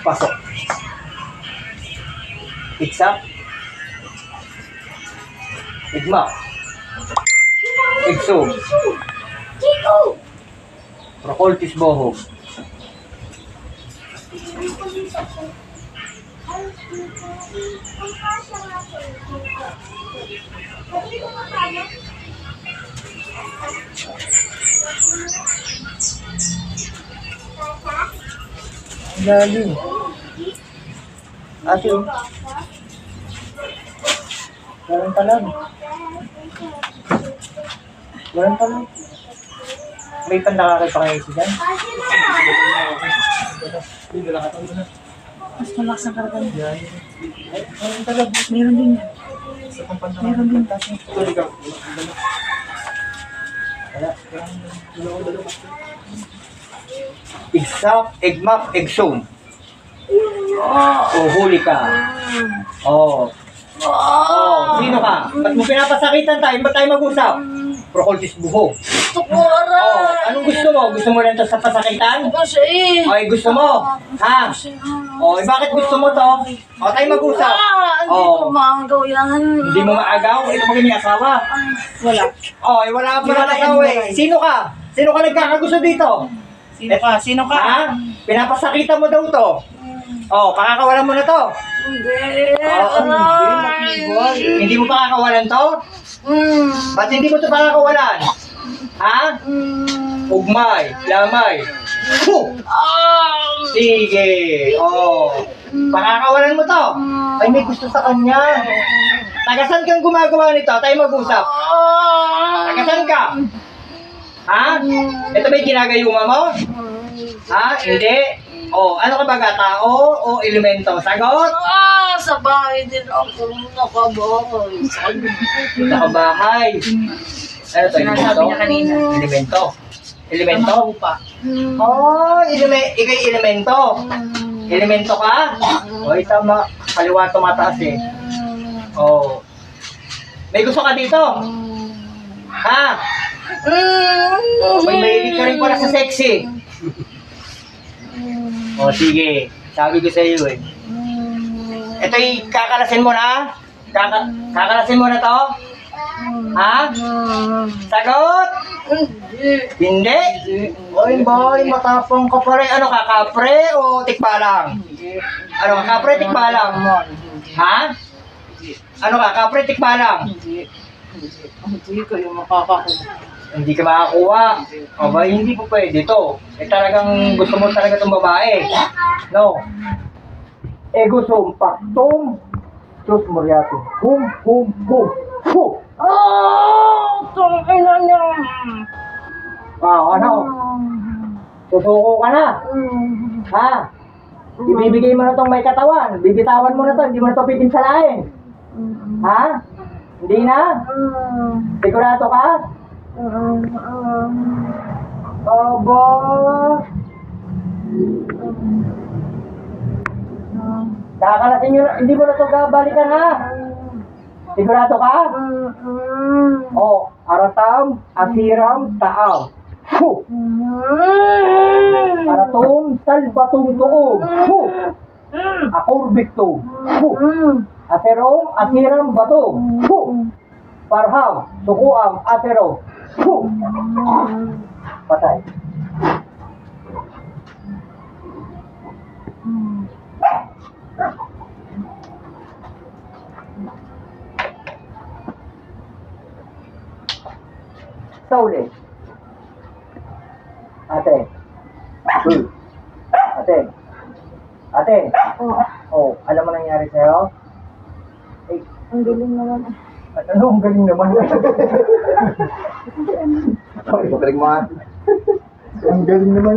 Pasok. Iksak. Igma. Igso. Procoltis boho. Lalim. Ate, oh. Walang talag. Walang talag. May pandakakay pa kayo siya dyan? Mas malakas ang karga niya. Walang talag. Meron din yan. Meron din. Wala. Igsak, igmap, igsum. Oh, huli ka. Oh. Oh, sino ka? Ba't mo pinapasakitan tayo? Ba't tayo mag-usap? Procoltis buho. Oh, anong gusto mo? Gusto mo rin to sa pasakitan? Kasi Ay, gusto mo? Ha? Oh, bakit gusto mo to? O, tayo mag-usap. hindi ko maagaw yan. Hindi mo maagaw? Ito mo may asawa? Wala. Oh, wala pa na asawa eh. Sino ka? Sino ka nagkakagusto dito? Sino ka? Sino ka? Ha? Pinapasakitan mo daw to. Oh, pakakawalan mo na to. Hindi. Hindi mo pakakawalan to? Ba't hindi mo to pakakawalan? Ha? Ugmay, lamay. Sige. Oh. Pakakawalan mo to. Ay, may gusto sa kanya. Tagasan kang gumagawa nito? Tayo mag-usap. Tagasan ka? Ha? Ito ba yung ginagayuma mo? Ha? Hindi. Oh, ano ka ba, tao o elemento? Sagot? Sa bahay din ako nakabahay. Nakabahay. Ano to, elemento? Sinasabi niya kanina. Elemento. Elemento? Upa. Oh, ikay elemento. Elemento ka? O, tama. Kaliwa tumataas eh. Oh. May gusto ka dito? Ha? May mahilig ka rin pala sa sexy. O, sige. Sabi ko sa iyo eh. Ito'y kakalasin mo na? Kakalasin mo na to? Ha? Sagot? Hindi. Oy, boy, matapang ka pa rin. Ano ka, kapre o tikbalang? Ano ka, kapre, tikbalang? Ha? Ano ka, kapre, tikbalang? Hindi kayo makakakuha. Hindi ka makakuha. O ba, hindi po pwede to. Eh talagang gusto mo talaga itong babae. No. Ego sum pactum. Sus moriatum. Hum, hum, hum. Hu! Itong ina niya. Ano? Susuko ka na. Ha? Ibibigay mo na itong may katawan. Bibitawan mo na to. Hindi mo na ito pipinsalain. Ha? Hindi na? Sigurado ka? Aba. Kakalasin nyo, hindi mo na ito balikan ha? Sigurado ka? Oh, aratam, asiram, taaw. Fu! Aratum, salbatum tuom. Fu! Akurbiktum. Fu! Aserom, asiram, batum. Fu! Parham, sukuam, atero. Fu! Patay. Sauli. Ate. Ate. Ate. Oh, alam mo nangyari sa'yo? Eh, Ang galing naman. at ano, ang galing naman. Sorry, galing mo ha. Ang galing naman.